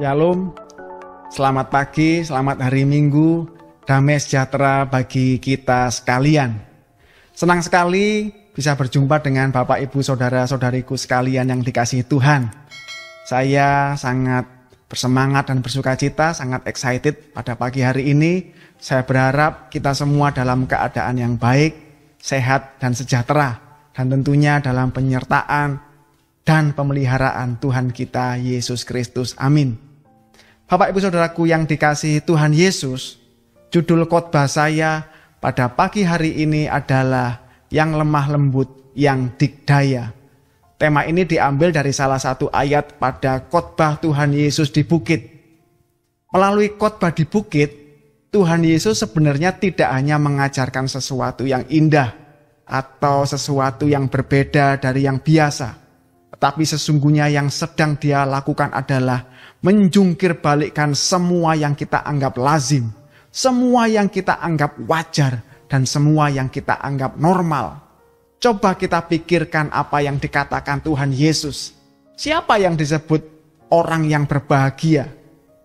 Shalom, selamat pagi, selamat hari Minggu, damai sejahtera bagi kita sekalian. Senang sekali bisa berjumpa dengan Bapak Ibu Saudara-saudariku sekalian yang dikasihi Tuhan. Saya sangat bersemangat dan bersukacita, sangat excited pada pagi hari ini. Saya berharap kita semua dalam keadaan yang baik, sehat dan sejahtera, dan tentunya dalam penyertaan dan pemeliharaan Tuhan kita Yesus Kristus. Amin. Bapak Ibu Saudaraku yang dikasihi Tuhan Yesus, judul khotbah saya pada pagi hari ini adalah yang lemah lembut, yang dikdaya. Tema ini diambil dari salah satu ayat pada khotbah Tuhan Yesus di bukit. Melalui khotbah di bukit, Tuhan Yesus sebenarnya tidak hanya mengajarkan sesuatu yang indah atau sesuatu yang berbeda dari yang biasa. Tetapi sesungguhnya yang sedang dia lakukan adalah menjungkir balikkan semua yang kita anggap lazim, semua yang kita anggap wajar, dan semua yang kita anggap normal. Coba kita pikirkan apa yang dikatakan Tuhan Yesus. Siapa yang disebut orang yang berbahagia?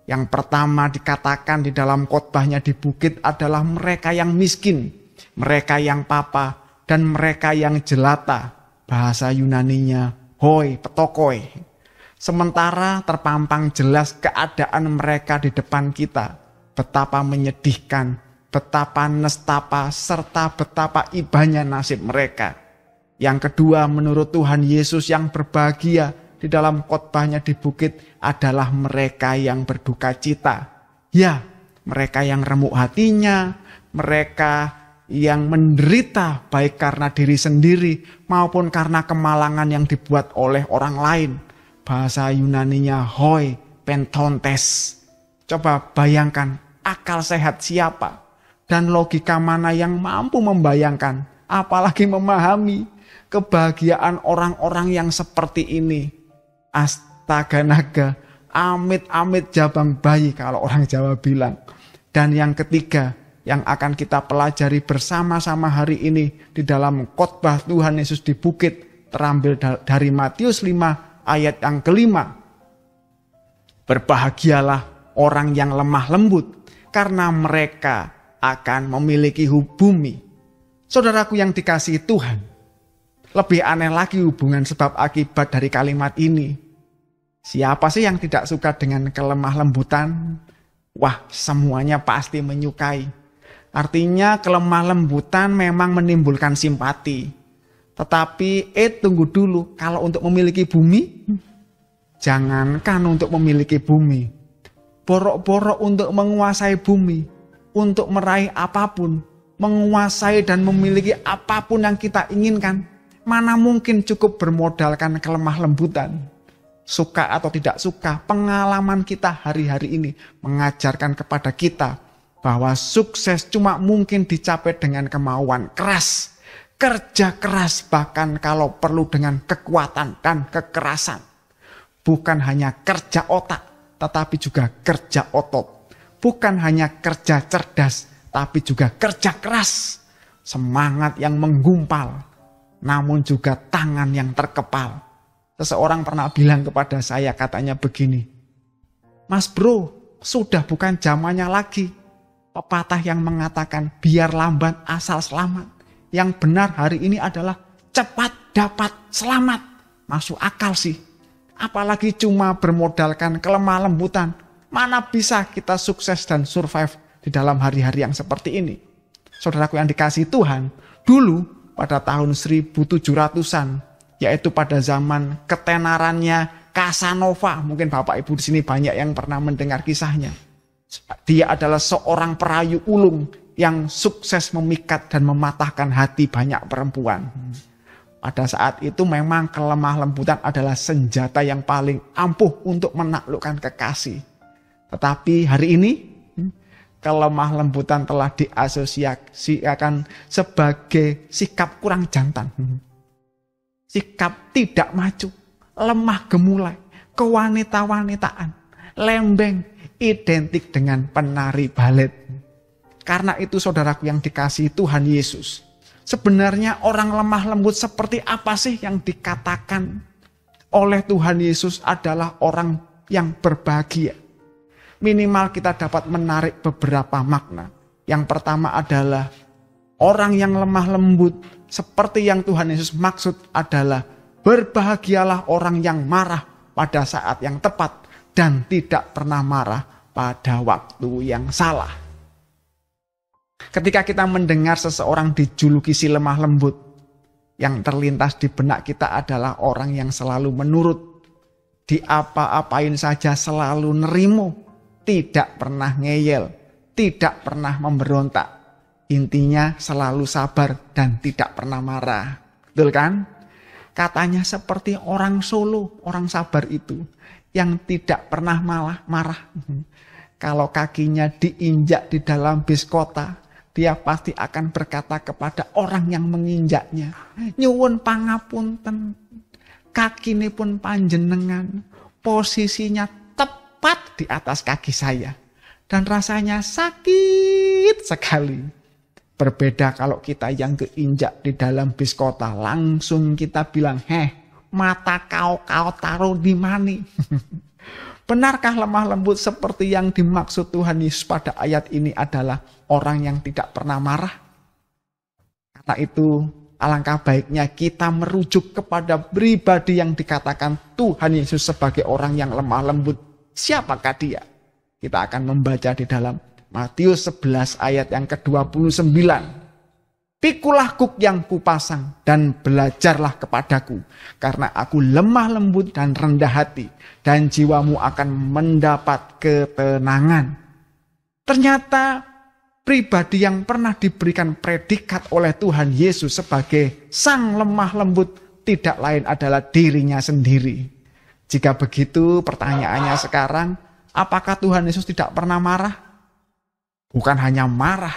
Yang pertama dikatakan di dalam khotbahnya di bukit adalah mereka yang miskin, mereka yang papa, dan mereka yang jelata. Bahasa Yunaninya hoi, petokoi. Sementara terpampang jelas keadaan mereka di depan kita. Betapa menyedihkan, betapa nestapa, serta betapa ibanya nasib mereka. Yang kedua, menurut Tuhan Yesus yang berbahagia di dalam khotbahnya di bukit adalah mereka yang berduka cita. Ya, mereka yang remuk hatinya, mereka yang menderita baik karena diri sendiri maupun karena kemalangan yang dibuat oleh orang lain. Bahasa Yunaninya hoi pentontes. Coba bayangkan akal sehat siapa dan logika mana yang mampu membayangkan, apalagi memahami kebahagiaan orang-orang yang seperti ini. Astaga naga, amit-amit jabang bayi kalau orang Jawa bilang. Dan yang ketiga yang akan kita pelajari bersama-sama hari ini di dalam khotbah Tuhan Yesus di bukit terambil dari Matius 5 ayat yang kelima. Berbahagialah orang yang lemah lembut, karena mereka akan memiliki bumi. Saudaraku yang dikasihi Tuhan, lebih aneh lagi hubungan sebab akibat dari kalimat ini. Siapa sih yang tidak suka dengan kelemah lembutan? Wah, semuanya pasti menyukai. Artinya kelemah lembutan memang menimbulkan simpati. Tetapi tunggu dulu, kalau untuk memiliki bumi, jangankan untuk memiliki bumi, borok-borok untuk menguasai bumi, untuk meraih apapun, menguasai dan memiliki apapun yang kita inginkan, mana mungkin cukup bermodalkan kelemah lembutan. Suka atau tidak suka, pengalaman kita hari-hari ini mengajarkan kepada kita bahwa sukses cuma mungkin dicapai dengan kemauan keras. Kerja keras bahkan kalau perlu dengan kekuatan dan kekerasan. Bukan hanya kerja otak, tetapi juga kerja otot. Bukan hanya kerja cerdas, tapi juga kerja keras. Semangat yang menggumpal, namun juga tangan yang terkepal. Seseorang pernah bilang kepada saya, katanya begini, "Mas bro, sudah bukan zamannya lagi. Pepatah yang mengatakan biar lambat asal selamat. Yang benar hari ini adalah cepat dapat selamat." Masuk akal sih. Apalagi cuma bermodalkan kelemah lembutan. Mana bisa kita sukses dan survive di dalam hari-hari yang seperti ini. Saudaraku yang dikasihi Tuhan, dulu pada tahun 1700-an, yaitu pada zaman ketenarannya Casanova. Mungkin Bapak Ibu di sini banyak yang pernah mendengar kisahnya. Dia adalah seorang perayu ulung yang sukses memikat dan mematahkan hati banyak perempuan. Pada saat itu memang kelemah lembutan adalah senjata yang paling ampuh untuk menaklukkan kekasih. Tetapi hari ini kelemah lembutan telah diasosiasikan sebagai sikap kurang jantan. Sikap tidak maju, lemah gemulai, kewanita-wanitaan, lembeng, identik dengan penari balet. Karena itu saudaraku yang dikasihi Tuhan Yesus, sebenarnya orang lemah lembut seperti apa sih yang dikatakan oleh Tuhan Yesus adalah orang yang berbahagia. Minimal kita dapat menarik beberapa makna. Yang pertama adalah orang yang lemah lembut seperti yang Tuhan Yesus maksud adalah berbahagialah orang yang marah pada saat yang tepat dan tidak pernah marah pada waktu yang salah. Ketika kita mendengar seseorang dijuluki si lemah lembut, yang terlintas di benak kita adalah orang yang selalu menurut, diapa-apain saja selalu nerimo, tidak pernah ngeyel, tidak pernah memberontak. Intinya selalu sabar dan tidak pernah marah. Betul kan? Katanya seperti orang Solo, orang sabar itu, yang tidak pernah marah. Kalau kakinya diinjak di dalam bis kota, dia pasti akan berkata kepada orang yang menginjaknya, nyuwun pangapunten, kakinipun panjenengan posisinya tepat di atas kaki saya dan rasanya sakit sekali. Berbeda kalau kita yang keinjak di dalam bis kota, langsung kita bilang, mata kau taruh di mana? Benarkah lemah lembut seperti yang dimaksud Tuhan Yesus pada ayat ini adalah orang yang tidak pernah marah? Karena itu alangkah baiknya kita merujuk kepada pribadi yang dikatakan Tuhan Yesus sebagai orang yang lemah lembut. Siapakah dia? Kita akan membaca di dalam Matius 11 ayat yang ke-29. Pikulah kuk yang kupasang dan belajarlah kepadaku, karena aku lemah lembut dan rendah hati, dan jiwamu akan mendapat ketenangan. Ternyata pribadi yang pernah diberikan predikat oleh Tuhan Yesus sebagai sang lemah lembut tidak lain adalah dirinya sendiri. Jika begitu, pertanyaannya sekarang, apakah Tuhan Yesus tidak pernah marah? Bukan hanya marah,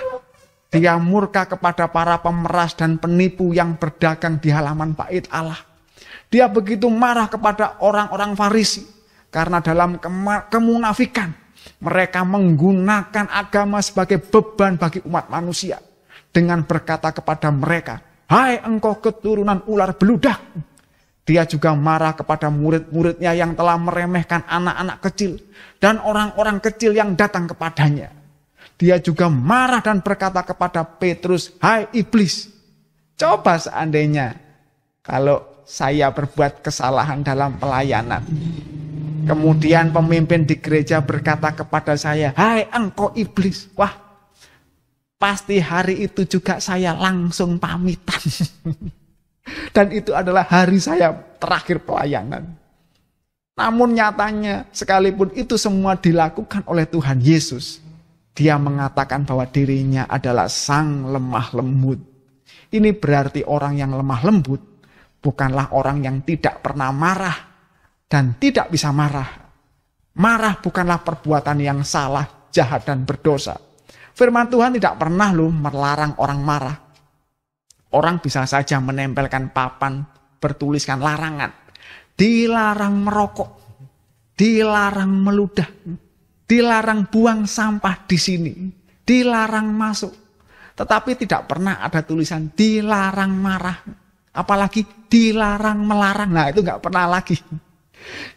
dia murka kepada para pemeras dan penipu yang berdagang di halaman bait Allah. Dia begitu marah kepada orang-orang Farisi karena dalam kemunafikan mereka menggunakan agama sebagai beban bagi umat manusia dengan berkata kepada mereka, "Hai engkau keturunan ular beludak." Dia juga marah kepada murid-muridnya yang telah meremehkan anak-anak kecil dan orang-orang kecil yang datang kepadanya. Dia juga marah dan berkata kepada Petrus, "Hai iblis, coba seandainya kalau saya berbuat kesalahan dalam pelayanan. Kemudian pemimpin di gereja berkata kepada saya, 'Hai engkau iblis.' Wah, pasti hari itu juga saya langsung pamitan." Dan itu adalah hari saya terakhir pelayanan. Namun nyatanya sekalipun itu semua dilakukan oleh Tuhan Yesus, dia mengatakan bahwa dirinya adalah sang lemah lembut. Ini berarti orang yang lemah lembut bukanlah orang yang tidak pernah marah dan tidak bisa marah. Marah bukanlah perbuatan yang salah, jahat dan berdosa. Firman Tuhan tidak pernah melarang orang marah. Orang bisa saja menempelkan papan bertuliskan larangan. Dilarang merokok, dilarang meludah, dilarang buang sampah di sini, dilarang masuk. Tetapi tidak pernah ada tulisan dilarang marah. Apalagi dilarang melarang. Nah itu gak pernah lagi.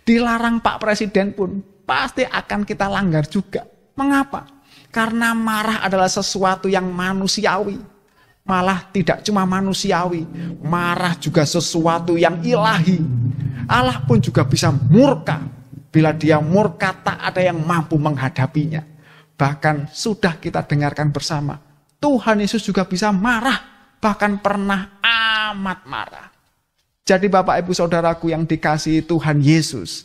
Dilarang Pak Presiden pun pasti akan kita langgar juga. Mengapa? Karena marah adalah sesuatu yang manusiawi. Malah tidak cuma manusiawi. Marah juga sesuatu yang ilahi. Allah pun juga bisa murka. Bila dia murka, tak ada yang mampu menghadapinya. Bahkan sudah kita dengarkan bersama, Tuhan Yesus juga bisa marah, bahkan pernah amat marah. Jadi Bapak Ibu Saudaraku yang dikasihi Tuhan Yesus,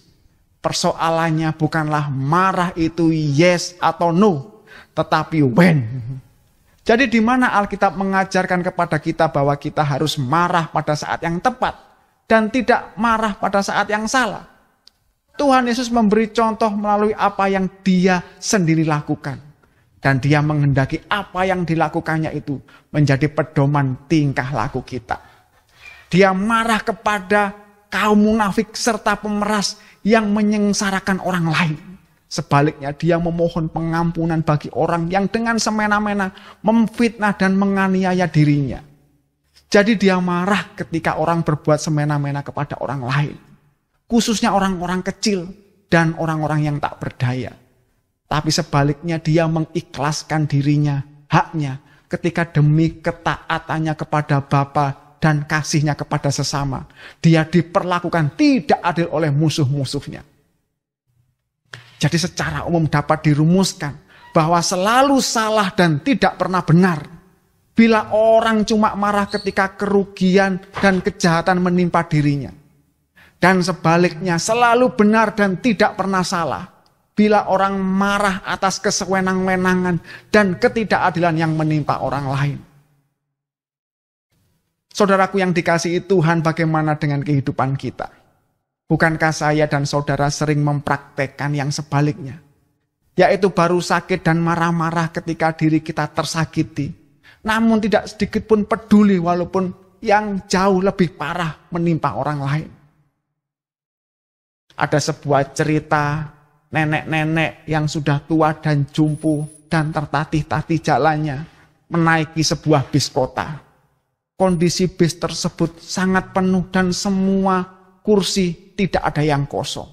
persoalannya bukanlah marah itu yes atau no, tetapi when. Jadi di mana Alkitab mengajarkan kepada kita bahwa kita harus marah pada saat yang tepat dan tidak marah pada saat yang salah. Tuhan Yesus memberi contoh melalui apa yang dia sendiri lakukan. Dan dia menghendaki apa yang dilakukannya itu menjadi pedoman tingkah laku kita. Dia marah kepada kaum munafik serta pemeras yang menyengsarakan orang lain. Sebaliknya dia memohon pengampunan bagi orang yang dengan semena-mena memfitnah dan menganiaya dirinya. Jadi dia marah ketika orang berbuat semena-mena kepada orang lain. Khususnya orang-orang kecil dan orang-orang yang tak berdaya. Tapi sebaliknya dia mengikhlaskan dirinya, haknya, ketika demi ketaatannya kepada Bapa dan kasihnya kepada sesama. Dia diperlakukan tidak adil oleh musuh-musuhnya. Jadi secara umum dapat dirumuskan bahwa selalu salah dan tidak pernah benar. Bila orang cuma marah ketika kerugian dan kejahatan menimpa dirinya. Dan sebaliknya selalu benar dan tidak pernah salah. Bila orang marah atas kesewenang-wenangan dan ketidakadilan yang menimpa orang lain. Saudaraku yang dikasihi Tuhan, bagaimana dengan kehidupan kita? Bukankah saya dan saudara sering mempraktekkan yang sebaliknya? Yaitu baru sakit dan marah-marah ketika diri kita tersakiti. Namun tidak sedikit pun peduli walaupun yang jauh lebih parah menimpa orang lain. Ada sebuah cerita nenek-nenek yang sudah tua dan jumpu dan tertatih-tatih jalannya menaiki sebuah bis kota. Kondisi bis tersebut sangat penuh dan semua kursi tidak ada yang kosong.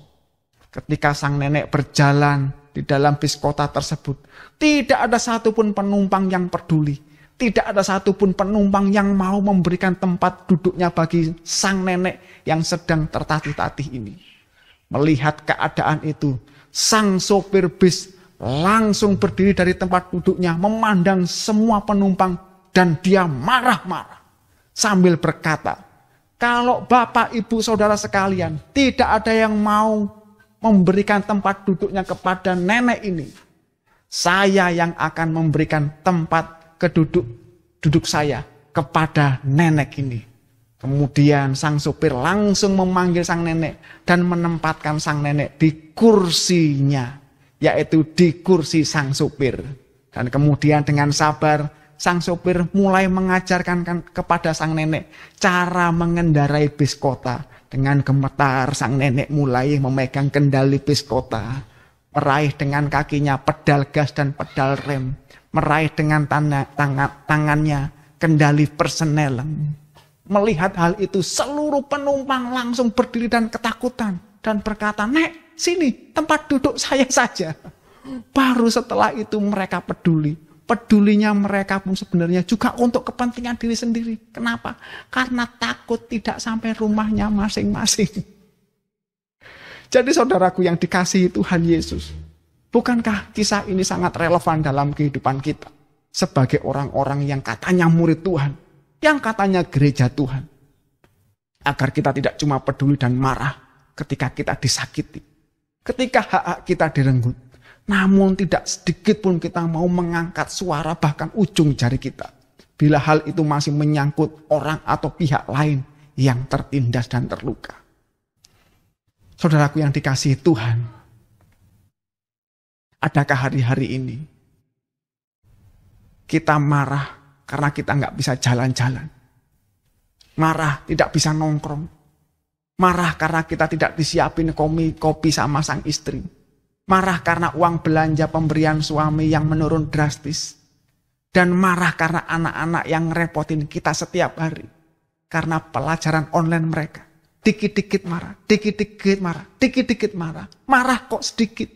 Ketika sang nenek berjalan di dalam bis kota tersebut, tidak ada satupun penumpang yang peduli. Tidak ada satupun penumpang yang mau memberikan tempat duduknya bagi sang nenek yang sedang tertatih-tatih ini. Melihat keadaan itu, sang sopir bis langsung berdiri dari tempat duduknya, memandang semua penumpang dan dia marah-marah sambil berkata, kalau Bapak, Ibu, Saudara sekalian tidak ada yang mau memberikan tempat duduknya kepada nenek ini, saya yang akan memberikan tempat duduk saya kepada nenek ini. Kemudian sang sopir langsung memanggil sang nenek dan menempatkan sang nenek di kursinya, yaitu di kursi sang sopir. Dan kemudian dengan sabar sang sopir mulai mengajarkan kepada sang nenek cara mengendarai bis kota. Dengan gemetar sang nenek mulai memegang kendali bis kota, meraih dengan kakinya pedal gas dan pedal rem, meraih dengan tangannya kendali persneling. Melihat hal itu, seluruh penumpang langsung berdiri dan ketakutan. Dan berkata, Nek, sini tempat duduk saya saja. Baru setelah itu mereka peduli. Pedulinya mereka pun sebenarnya juga untuk kepentingan diri sendiri. Kenapa? Karena takut tidak sampai rumahnya masing-masing. Jadi saudaraku yang dikasihi Tuhan Yesus, bukankah kisah ini sangat relevan dalam kehidupan kita? Sebagai orang-orang yang katanya murid Tuhan, yang katanya gereja Tuhan. Agar kita tidak cuma peduli dan marah ketika kita disakiti. Ketika hak-hak kita direnggut. Namun tidak sedikit pun kita mau mengangkat suara bahkan ujung jari kita. Bila hal itu masih menyangkut orang atau pihak lain yang tertindas dan terluka. Saudaraku yang dikasihi Tuhan. Adakah hari-hari ini kita marah karena kita nggak bisa jalan-jalan? Marah tidak bisa nongkrong. Marah karena kita tidak disiapin kopi sama sang istri. Marah karena uang belanja pemberian suami yang menurun drastis. Dan marah karena anak-anak yang ngerepotin kita setiap hari. Karena pelajaran online mereka. Dikit-dikit marah, dikit-dikit marah, dikit-dikit marah. Marah kok sedikit.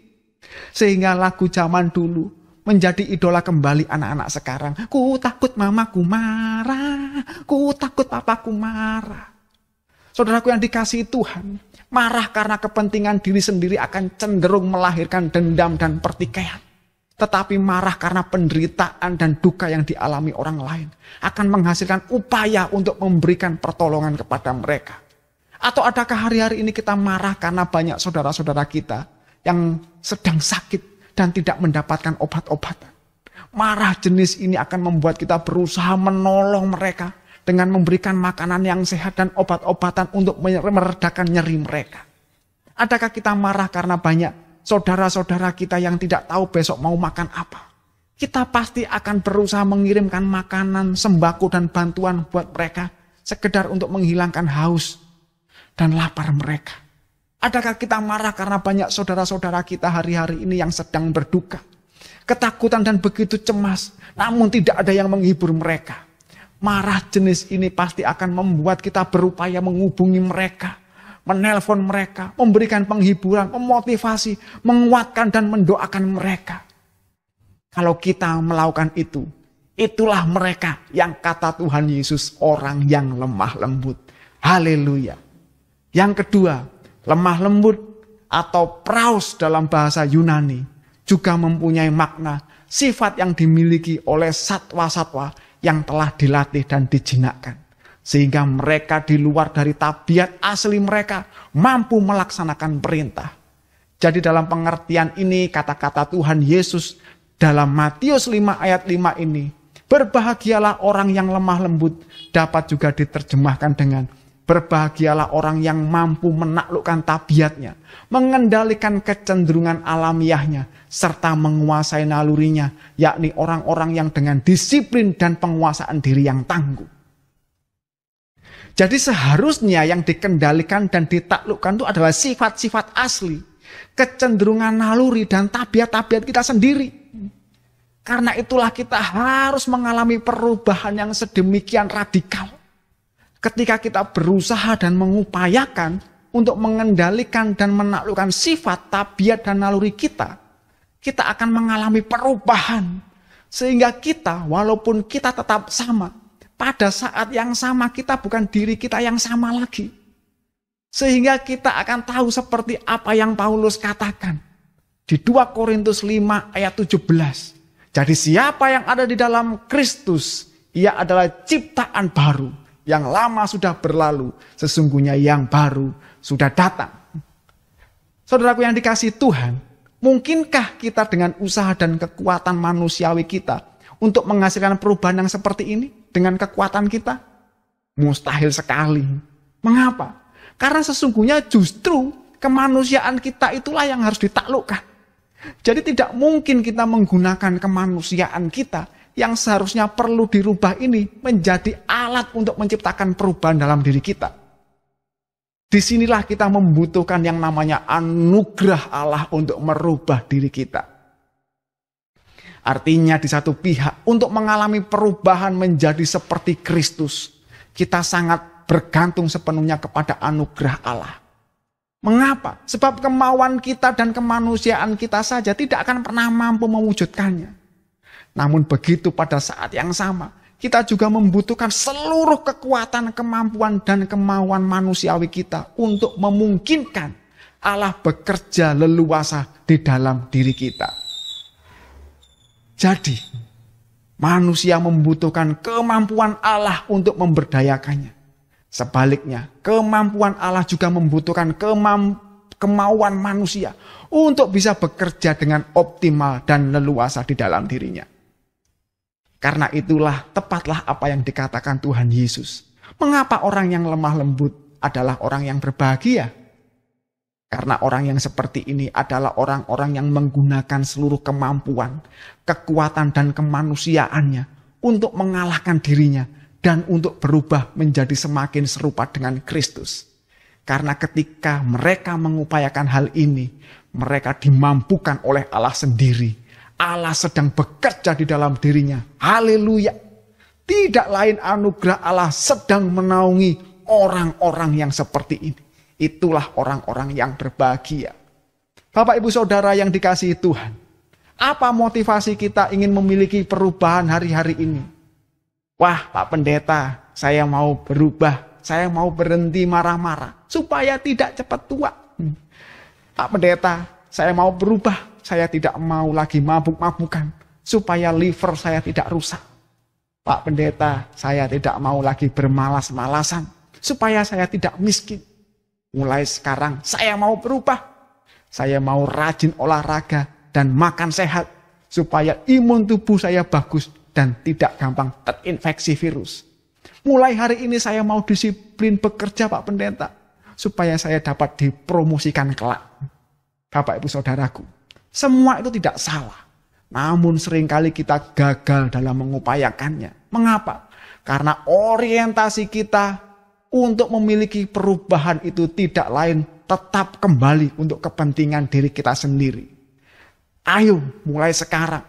Sehingga lagu zaman dulu menjadi idola kembali anak-anak sekarang. Ku takut mamaku marah, ku takut papaku marah. Saudaraku yang dikasihi Tuhan, marah karena kepentingan diri sendiri akan cenderung melahirkan dendam dan pertikaian. Tetapi marah karena penderitaan dan duka yang dialami orang lain akan menghasilkan upaya untuk memberikan pertolongan kepada mereka. Atau adakah hari-hari ini kita marah karena banyak saudara-saudara kita yang sedang sakit dan tidak mendapatkan obat-obatan. Marah jenis ini akan membuat kita berusaha menolong mereka dengan memberikan makanan yang sehat dan obat-obatan untuk meredakan nyeri mereka. Adakah kita marah karena banyak saudara-saudara kita yang tidak tahu besok mau makan apa? Kita pasti akan berusaha mengirimkan makanan, sembako dan bantuan buat mereka, sekedar untuk menghilangkan haus dan lapar mereka. Adakah kita marah karena banyak saudara-saudara kita hari-hari ini yang sedang berduka, ketakutan dan begitu cemas, namun tidak ada yang menghibur mereka? Marah jenis ini pasti akan membuat kita berupaya menghubungi mereka, menelpon mereka, memberikan penghiburan, memotivasi, menguatkan dan mendoakan mereka. Kalau kita melakukan itu, itulah mereka yang kata Tuhan Yesus orang yang lemah lembut. Haleluya. Yang kedua, lemah lembut atau praus dalam bahasa Yunani juga mempunyai makna sifat yang dimiliki oleh satwa-satwa yang telah dilatih dan dijinakkan. Sehingga mereka di luar dari tabiat asli mereka mampu melaksanakan perintah. Jadi dalam pengertian ini kata-kata Tuhan Yesus dalam Matius 5 ayat 5 ini, berbahagialah orang yang lemah lembut, dapat juga diterjemahkan dengan berbahagialah orang yang mampu menaklukkan tabiatnya, mengendalikan kecenderungan alamiahnya, serta menguasai nalurinya, yakni orang-orang yang dengan disiplin dan penguasaan diri yang tangguh. Jadi seharusnya yang dikendalikan dan ditaklukkan itu adalah sifat-sifat asli, kecenderungan naluri dan tabiat-tabiat kita sendiri. Karena itulah kita harus mengalami perubahan yang sedemikian radikal. Ketika kita berusaha dan mengupayakan untuk mengendalikan dan menaklukkan sifat, tabiat dan naluri kita akan mengalami perubahan. Sehingga kita, walaupun kita tetap sama, pada saat yang sama kita bukan diri kita yang sama lagi. Sehingga kita akan tahu seperti apa yang Paulus katakan. Di 2 Korintus 5 ayat 17. Jadi siapa yang ada di dalam Kristus, ia adalah ciptaan baru. Yang lama sudah berlalu, sesungguhnya yang baru sudah datang. Saudaraku yang dikasihi Tuhan, mungkinkah kita dengan usaha dan kekuatan manusiawi kita untuk menghasilkan perubahan yang seperti ini dengan kekuatan kita? Mustahil sekali. Mengapa? Karena sesungguhnya justru kemanusiaan kita itulah yang harus ditaklukkan. Jadi tidak mungkin kita menggunakan kemanusiaan kita yang seharusnya perlu dirubah ini menjadi alat untuk menciptakan perubahan dalam diri kita. Disinilah kita membutuhkan yang namanya anugerah Allah untuk merubah diri kita. Artinya di satu pihak untuk mengalami perubahan menjadi seperti Kristus, kita sangat bergantung sepenuhnya kepada anugerah Allah. Mengapa? Sebab kemauan kita dan kemanusiaan kita saja tidak akan pernah mampu mewujudkannya. Namun begitu pada saat yang sama, kita juga membutuhkan seluruh kekuatan, kemampuan, dan kemauan manusiawi kita untuk memungkinkan Allah bekerja leluasa di dalam diri kita. Jadi, manusia membutuhkan kemampuan Allah untuk memberdayakannya. Sebaliknya, kemampuan Allah juga membutuhkan kemauan manusia untuk bisa bekerja dengan optimal dan leluasa di dalam dirinya. Karena itulah tepatlah apa yang dikatakan Tuhan Yesus. Mengapa orang yang lemah lembut adalah orang yang berbahagia? Karena orang yang seperti ini adalah orang-orang yang menggunakan seluruh kemampuan, kekuatan dan kemanusiaannya untuk mengalahkan dirinya dan untuk berubah menjadi semakin serupa dengan Kristus. Karena ketika mereka mengupayakan hal ini, mereka dimampukan oleh Allah sendiri. Allah sedang bekerja di dalam dirinya. Haleluya. Tidak lain anugerah Allah sedang menaungi orang-orang yang seperti ini. Itulah orang-orang yang berbahagia. Bapak Ibu Saudara yang dikasihi Tuhan, apa motivasi kita ingin memiliki perubahan hari-hari ini? Wah, Pak Pendeta, saya mau berubah, saya mau berhenti marah-marah supaya tidak cepat tua. Pak Pendeta, saya mau berubah, saya tidak mau lagi mabuk-mabukan supaya liver saya tidak rusak. Pak Pendeta, saya tidak mau lagi bermalas-malasan supaya saya tidak miskin. Mulai sekarang saya mau berubah. Saya mau rajin olahraga dan makan sehat supaya imun tubuh saya bagus dan tidak gampang terinfeksi virus. Mulai hari ini saya mau disiplin bekerja Pak Pendeta supaya saya dapat dipromosikan kelak. Bapak Ibu Saudaraku, semua itu tidak salah. Namun seringkali kita gagal dalam mengupayakannya. Mengapa? Karena orientasi kita untuk memiliki perubahan itu tidak lain tetap kembali untuk kepentingan diri kita sendiri. Ayo mulai sekarang,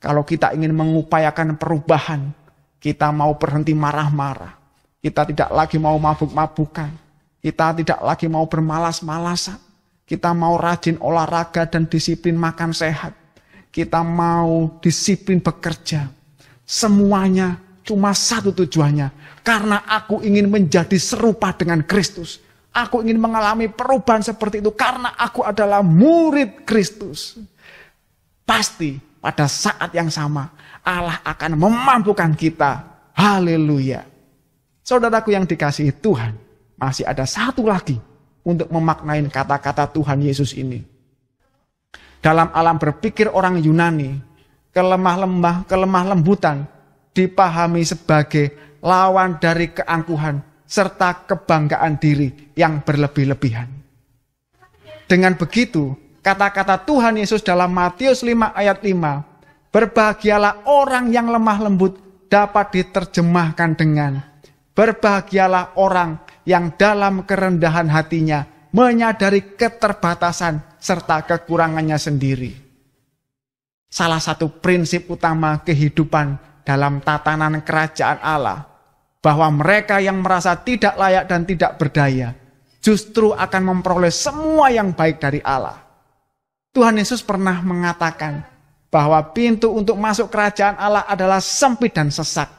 kalau kita ingin mengupayakan perubahan, kita mau berhenti marah-marah, kita tidak lagi mau mabuk-mabukan, Kita tidak lagi mau bermalas-malasan. Kita mau rajin olahraga dan disiplin makan sehat. Kita mau disiplin bekerja. Semuanya cuma satu tujuannya. Karena aku ingin menjadi serupa dengan Kristus. Aku ingin mengalami perubahan seperti itu karena aku adalah murid Kristus. Pasti pada saat yang sama Allah akan memampukan kita. Haleluya. Saudaraku yang dikasihi Tuhan, masih ada satu lagi untuk memaknai kata-kata Tuhan Yesus ini. Dalam alam berpikir orang Yunani, kelemah lembutan dipahami sebagai lawan dari keangkuhan serta kebanggaan diri yang berlebih-lebihan. Dengan begitu, kata-kata Tuhan Yesus dalam Matius 5 ayat 5, berbahagialah orang yang lemah lembut dapat diterjemahkan dengan berbahagialah orang yang dalam kerendahan hatinya menyadari keterbatasan serta kekurangannya sendiri. Salah satu prinsip utama kehidupan dalam tatanan kerajaan Allah, bahwa mereka yang merasa tidak layak dan tidak berdaya justru akan memperoleh semua yang baik dari Allah. Tuhan Yesus pernah mengatakan bahwa pintu untuk masuk kerajaan Allah adalah sempit dan sesak.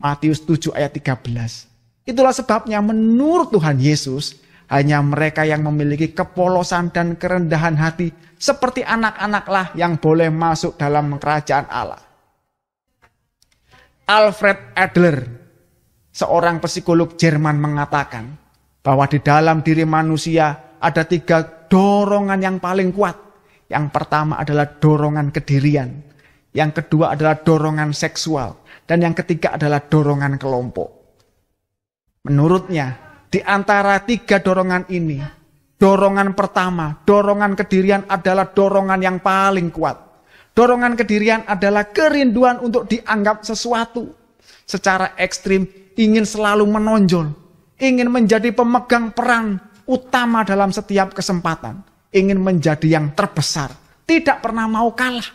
Matius 7 ayat 13. Itulah sebabnya menurut Tuhan Yesus, hanya mereka yang memiliki kepolosan dan kerendahan hati seperti anak-anaklah yang boleh masuk dalam kerajaan Allah. Alfred Adler, seorang psikolog Jerman, mengatakan bahwa di dalam diri manusia ada 3 dorongan yang paling kuat. Yang pertama adalah dorongan kedirian. Yang kedua adalah dorongan seksual. Dan yang ketiga adalah dorongan kelompok. Menurutnya, di antara 3 dorongan ini, dorongan pertama, dorongan kedirian adalah dorongan yang paling kuat. Dorongan kedirian adalah kerinduan untuk dianggap sesuatu. Secara ekstrim, ingin selalu menonjol. Ingin menjadi pemegang peran utama dalam setiap kesempatan. Ingin menjadi yang terbesar. Tidak pernah mau kalah.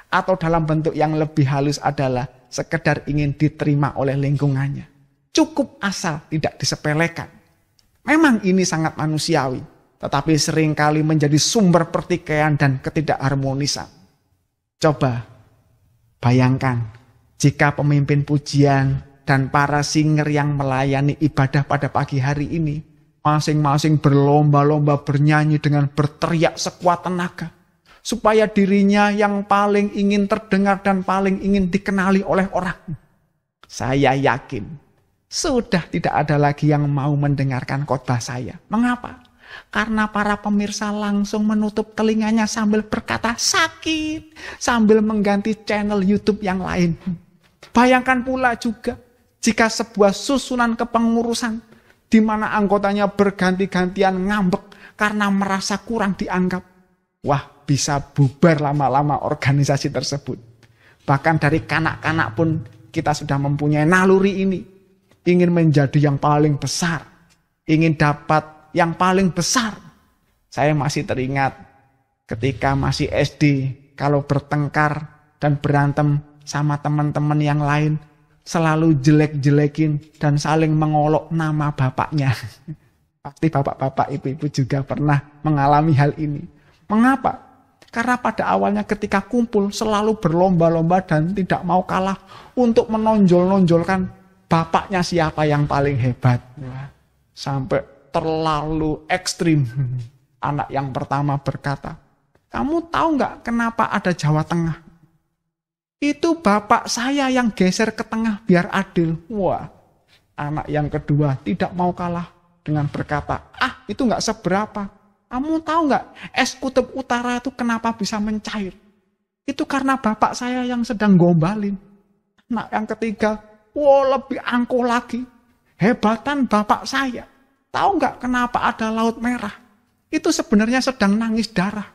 Atau dalam bentuk yang lebih halus adalah sekedar ingin diterima oleh lingkungannya. Cukup asal tidak disepelekan. Memang ini sangat manusiawi. Tetapi seringkali menjadi sumber pertikaian dan ketidakharmonisan. Coba bayangkan jika pemimpin pujian dan para singer yang melayani ibadah pada pagi hari ini masing-masing berlomba-lomba bernyanyi dengan berteriak sekuat tenaga supaya dirinya yang paling ingin terdengar dan paling ingin dikenali oleh orang. Saya yakin sudah tidak ada lagi yang mau mendengarkan khotbah saya. Mengapa? Karena para pemirsa langsung menutup telinganya sambil berkata sakit, sambil mengganti channel YouTube yang lain. Bayangkan pula juga jika sebuah susunan kepengurusan di mana anggotanya berganti-gantian ngambek karena merasa kurang dianggap. Wah, bisa bubar lama-lama organisasi tersebut. Bahkan dari kanak-kanak pun kita sudah mempunyai naluri ini. Ingin menjadi yang paling besar. Ingin dapat yang paling besar. Saya masih teringat ketika masih SD, kalau bertengkar dan berantem sama teman-teman yang lain, selalu jelek-jelekin dan saling mengolok nama bapaknya. Pasti bapak-bapak, ibu-ibu juga pernah mengalami hal ini. Mengapa? Karena pada awalnya ketika kumpul selalu berlomba-lomba dan tidak mau kalah untuk menonjol-nonjolkan bapaknya siapa yang paling hebat. Sampai terlalu ekstrim. Anak yang pertama berkata, kamu tahu nggak kenapa ada Jawa Tengah? Itu bapak saya yang geser ke tengah biar adil. Wah, anak yang kedua tidak mau kalah dengan berkata, itu nggak seberapa. Kamu tahu nggak es kutub utara itu kenapa bisa mencair? Itu karena bapak saya yang sedang gombalin. Anak yang ketiga, lebih angkuh lagi. Hebatan bapak saya. Tahu nggak kenapa ada Laut Merah? Itu sebenarnya sedang nangis darah.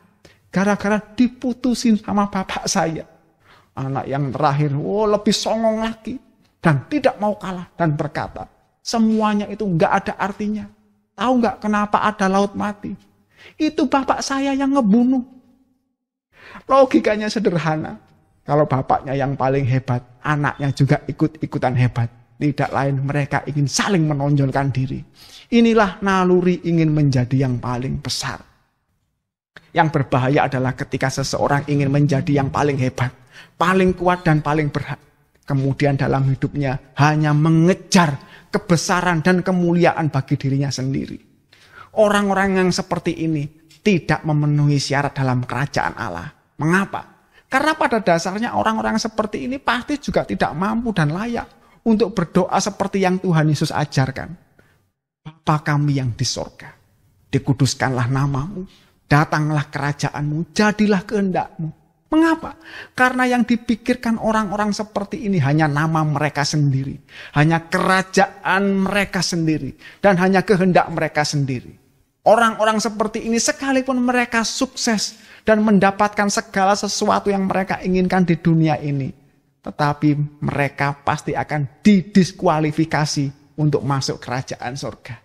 Gara-gara diputusin sama bapak saya. Anak yang terakhir, lebih songong lagi. Dan tidak mau kalah dan berkata, semuanya itu nggak ada artinya. Tahu nggak kenapa ada laut mati? Itu bapak saya yang ngebunuh. Logikanya sederhana. Kalau bapaknya yang paling hebat, anaknya juga ikut-ikutan hebat. Tidak lain mereka ingin saling menonjolkan diri. Inilah naluri ingin menjadi yang paling besar. Yang berbahaya adalah ketika seseorang ingin menjadi yang paling hebat, paling kuat dan paling berhak. Kemudian dalam hidupnya hanya mengejar kebesaran dan kemuliaan bagi dirinya sendiri. Orang-orang yang seperti ini tidak memenuhi syarat dalam kerajaan Allah. Mengapa? Karena pada dasarnya orang-orang seperti ini pasti juga tidak mampu dan layak untuk berdoa seperti yang Tuhan Yesus ajarkan. Bapa kami yang di sorga, dikuduskanlah namamu, datanglah kerajaanmu, jadilah kehendakmu. Mengapa? Karena yang dipikirkan orang-orang seperti ini hanya nama mereka sendiri, hanya kerajaan mereka sendiri, dan hanya kehendak mereka sendiri. Orang-orang seperti ini sekalipun mereka sukses dan mendapatkan segala sesuatu yang mereka inginkan di dunia ini, tetapi mereka pasti akan didiskualifikasi untuk masuk kerajaan surga.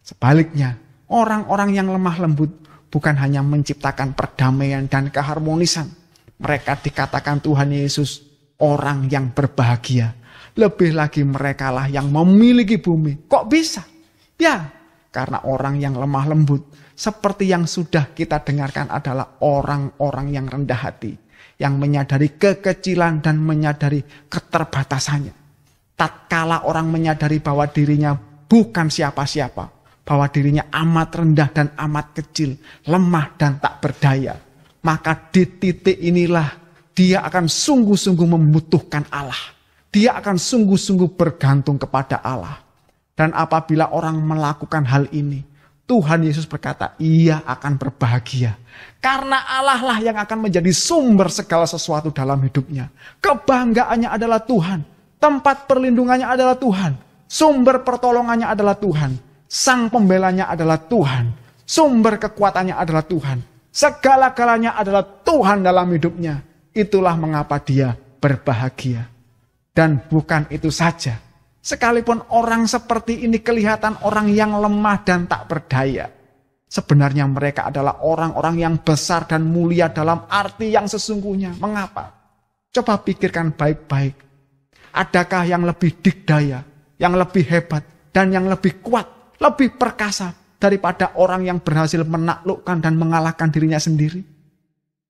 Sebaliknya, orang-orang yang lemah lembut bukan hanya menciptakan perdamaian dan keharmonisan. Mereka dikatakan Tuhan Yesus orang yang berbahagia. Lebih lagi merekalah yang memiliki bumi. Kok bisa? Ya, karena orang yang lemah lembut seperti yang sudah kita dengarkan adalah orang-orang yang rendah hati, yang menyadari kekecilan dan menyadari keterbatasannya. Tatkala orang menyadari bahwa dirinya bukan siapa-siapa, bahwa dirinya amat rendah dan amat kecil, lemah dan tak berdaya, maka di titik inilah dia akan sungguh-sungguh membutuhkan Allah. Dia akan sungguh-sungguh bergantung kepada Allah. Dan apabila orang melakukan hal ini, Tuhan Yesus berkata, ia akan berbahagia. Karena Allah lah yang akan menjadi sumber segala sesuatu dalam hidupnya. Kebanggaannya adalah Tuhan. Tempat perlindungannya adalah Tuhan. Sumber pertolongannya adalah Tuhan. Sang pembelanya adalah Tuhan. Sumber kekuatannya adalah Tuhan. Segala-galanya adalah Tuhan dalam hidupnya. Itulah mengapa dia berbahagia. Dan bukan itu saja. Sekalipun orang seperti ini kelihatan orang yang lemah dan tak berdaya, sebenarnya mereka adalah orang-orang yang besar dan mulia dalam arti yang sesungguhnya. Mengapa? Coba pikirkan baik-baik. Adakah yang lebih dikdaya, yang lebih hebat, dan yang lebih kuat, lebih perkasa daripada orang yang berhasil menaklukkan dan mengalahkan dirinya sendiri?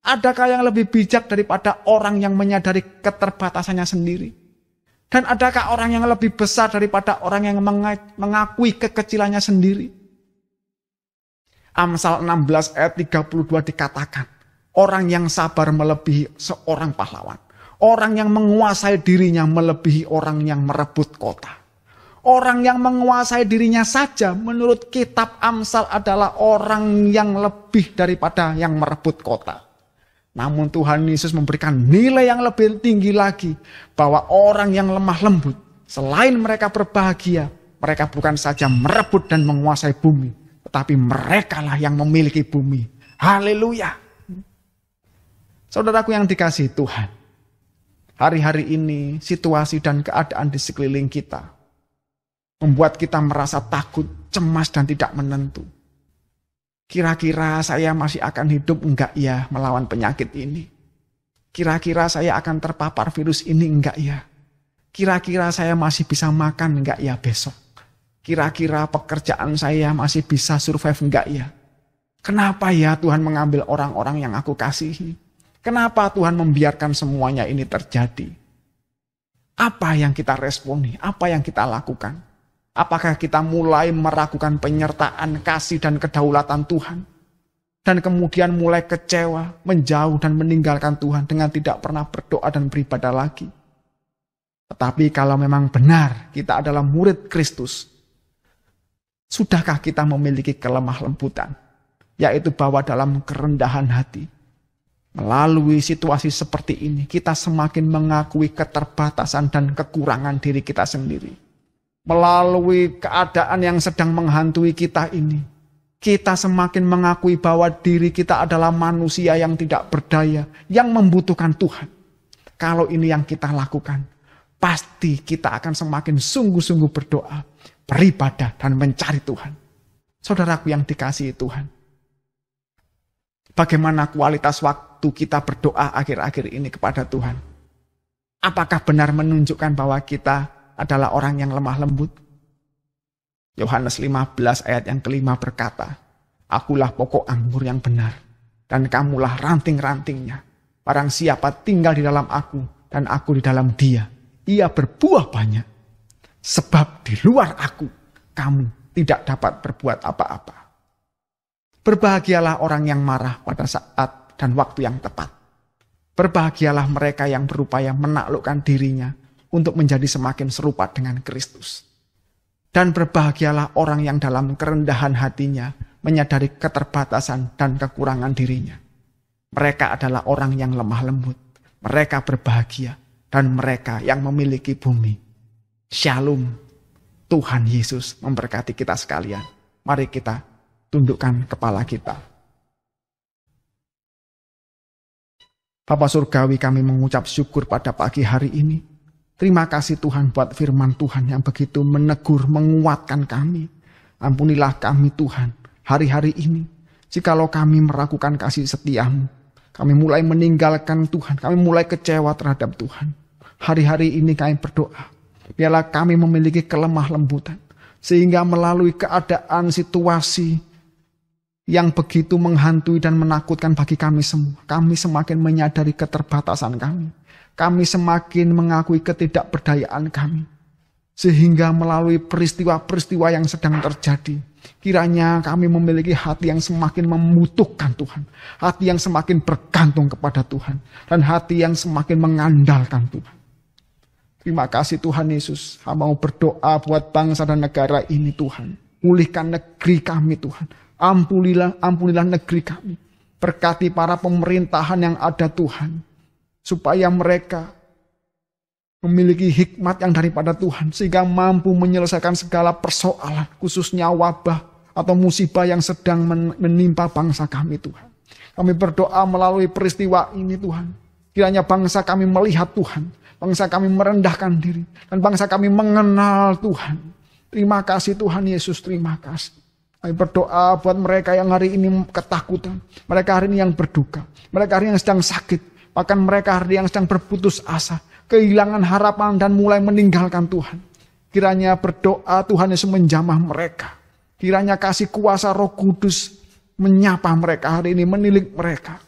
Adakah yang lebih bijak daripada orang yang menyadari keterbatasannya sendiri? Dan adakah orang yang lebih besar daripada orang yang mengakui kekecilannya sendiri? Amsal 16 ayat 32 dikatakan, orang yang sabar melebihi seorang pahlawan. Orang yang menguasai dirinya melebihi orang yang merebut kota. Orang yang menguasai dirinya saja menurut kitab Amsal adalah orang yang lebih daripada yang merebut kota. Namun Tuhan Yesus memberikan nilai yang lebih tinggi lagi. Bahwa orang yang lemah lembut, selain mereka berbahagia, mereka bukan saja merebut dan menguasai bumi, tetapi merekalah yang memiliki bumi. Haleluya. Saudaraku yang dikasihi Tuhan, hari-hari ini situasi dan keadaan di sekeliling kita membuat kita merasa takut, cemas dan tidak menentu. Kira-kira saya masih akan hidup enggak ya melawan penyakit ini? Kira-kira saya akan terpapar virus ini enggak ya? Kira-kira saya masih bisa makan enggak ya besok? Kira-kira pekerjaan saya masih bisa survive enggak ya? Kenapa ya Tuhan mengambil orang-orang yang aku kasihi? Kenapa Tuhan membiarkan semuanya ini terjadi? Apa yang kita responi? Apa yang kita lakukan? Apakah kita mulai meragukan penyertaan kasih dan kedaulatan Tuhan? Dan kemudian mulai kecewa, menjauh dan meninggalkan Tuhan dengan tidak pernah berdoa dan beribadah lagi. Tetapi kalau memang benar kita adalah murid Kristus, sudahkah kita memiliki kelemah lembutan? Yaitu bahwa dalam kerendahan hati, melalui situasi seperti ini, kita semakin mengakui keterbatasan dan kekurangan diri kita sendiri. Melalui keadaan yang sedang menghantui kita ini, kita semakin mengakui bahwa diri kita adalah manusia yang tidak berdaya, yang membutuhkan Tuhan. Kalau ini yang kita lakukan, pasti kita akan semakin sungguh-sungguh berdoa, beribadah, dan mencari Tuhan. Saudaraku yang dikasihi Tuhan, bagaimana kualitas waktu kita berdoa akhir-akhir ini kepada Tuhan? Apakah benar menunjukkan bahwa kita adalah orang yang lemah lembut? Yohanes 15 ayat yang kelima berkata, "Akulah pokok anggur yang benar, dan kamulah ranting-rantingnya. Barang siapa tinggal di dalam aku, dan aku di dalam dia, ia berbuah banyak. Sebab di luar aku, kamu tidak dapat berbuat apa-apa." Berbahagialah orang yang marah pada saat dan waktu yang tepat. Berbahagialah mereka yang berupaya menaklukkan dirinya untuk menjadi semakin serupa dengan Kristus. Dan berbahagialah orang yang dalam kerendahan hatinya menyadari keterbatasan dan kekurangan dirinya. Mereka adalah orang yang lemah lembut. Mereka berbahagia dan mereka yang memiliki bumi. Shalom. Tuhan Yesus memberkati kita sekalian. Mari kita tundukkan kepala kita. Bapa Surgawi, kami mengucap syukur pada pagi hari ini. Terima kasih Tuhan buat firman Tuhan yang begitu menegur, menguatkan kami. Ampunilah kami Tuhan hari-hari ini. Jikalau kami meragukan kasih setiamu, kami mulai meninggalkan Tuhan, kami mulai kecewa terhadap Tuhan. Hari-hari ini kami berdoa, biarlah kami memiliki kelemah lembutan, sehingga melalui keadaan situasi yang begitu menghantui dan menakutkan bagi kami semua, kami semakin menyadari keterbatasan kami. Kami semakin mengakui ketidakberdayaan kami. Sehingga melalui peristiwa-peristiwa yang sedang terjadi, kiranya kami memiliki hati yang semakin membutuhkan Tuhan. Hati yang semakin bergantung kepada Tuhan. Dan hati yang semakin mengandalkan Tuhan. Terima kasih Tuhan Yesus. Hamba mau berdoa buat bangsa dan negara ini Tuhan. Pulihkan negeri kami Tuhan. Ampunilah negeri kami. Berkati para pemerintahan yang ada Tuhan. Supaya mereka memiliki hikmat yang daripada Tuhan. Sehingga mampu menyelesaikan segala persoalan. Khususnya wabah atau musibah yang sedang menimpa bangsa kami Tuhan. Kami berdoa melalui peristiwa ini Tuhan. Kiranya bangsa kami melihat Tuhan. Bangsa kami merendahkan diri. Dan bangsa kami mengenal Tuhan. Terima kasih Tuhan Yesus, terima kasih. Kami berdoa buat mereka yang hari ini ketakutan. Mereka hari ini yang berduka. Mereka hari ini yang sedang sakit. Bahkan mereka hari yang sedang berputus asa, kehilangan harapan dan mulai meninggalkan Tuhan. Kiranya berdoa Tuhan Yesus menjamah mereka. Kiranya kasih kuasa Roh Kudus menyapa mereka hari ini, menilik mereka.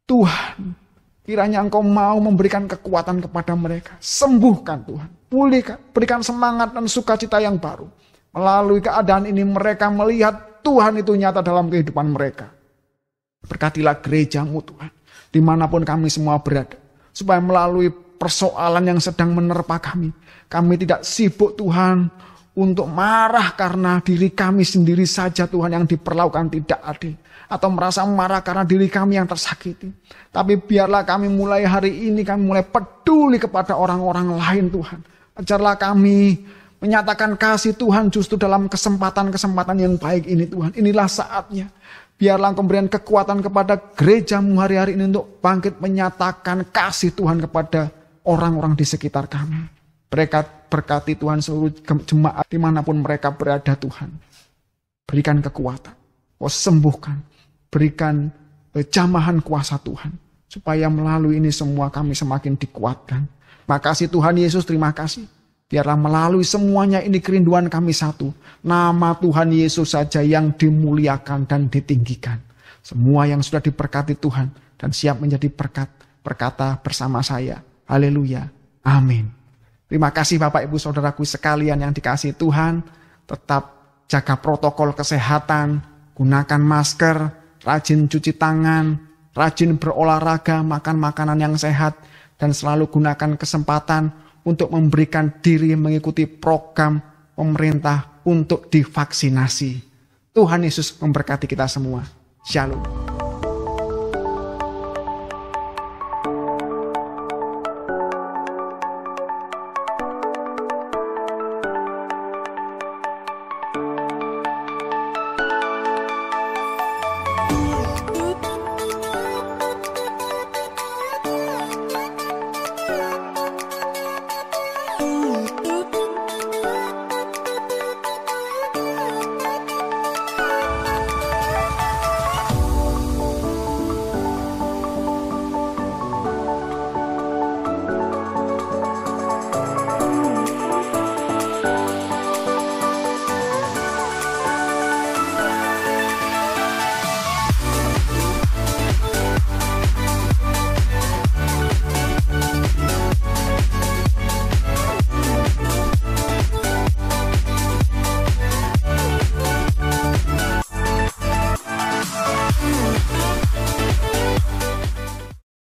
Tuhan, kiranya Engkau mau memberikan kekuatan kepada mereka. Sembuhkan Tuhan, pulihkan, berikan semangat dan sukacita yang baru. Melalui keadaan ini mereka melihat Tuhan itu nyata dalam kehidupan mereka. Berkatilah gereja-Mu Tuhan. Dimanapun kami semua berada. Supaya melalui persoalan yang sedang menerpa kami. Kami tidak sibuk Tuhan untuk marah karena diri kami sendiri saja Tuhan yang diperlakukan tidak adil. Atau merasa marah karena diri kami yang tersakiti. Tapi biarlah kami mulai hari ini kami mulai peduli kepada orang-orang lain Tuhan. Ajarlah kami menyatakan kasih Tuhan justru dalam kesempatan-kesempatan yang baik ini Tuhan. Inilah saatnya. Biarlah Engkau berikan kekuatan kepada gereja-Mu hari-hari ini untuk bangkit menyatakan kasih Tuhan kepada orang-orang di sekitar kami. Berkati Tuhan seluruh jemaat dimanapun mereka berada Tuhan. Berikan kekuatan. Oh, sembuhkan. Berikan jamahan kuasa Tuhan. Supaya melalui ini semua kami semakin dikuatkan. Makasih Tuhan Yesus, terima kasih. Biarlah melalui semuanya ini kerinduan kami satu. Nama Tuhan Yesus saja yang dimuliakan dan ditinggikan. Semua yang sudah diberkati Tuhan dan siap menjadi berkat, berkata bersama saya. Haleluya. Amin. Terima kasih Bapak Ibu Saudaraku sekalian yang dikasihi Tuhan. Tetap jaga protokol kesehatan. Gunakan masker. Rajin cuci tangan. Rajin berolahraga. Makan makanan yang sehat. Dan selalu gunakan kesempatan untuk memberikan diri mengikuti program pemerintah untuk divaksinasi. Tuhan Yesus memberkati kita semua. Shalom.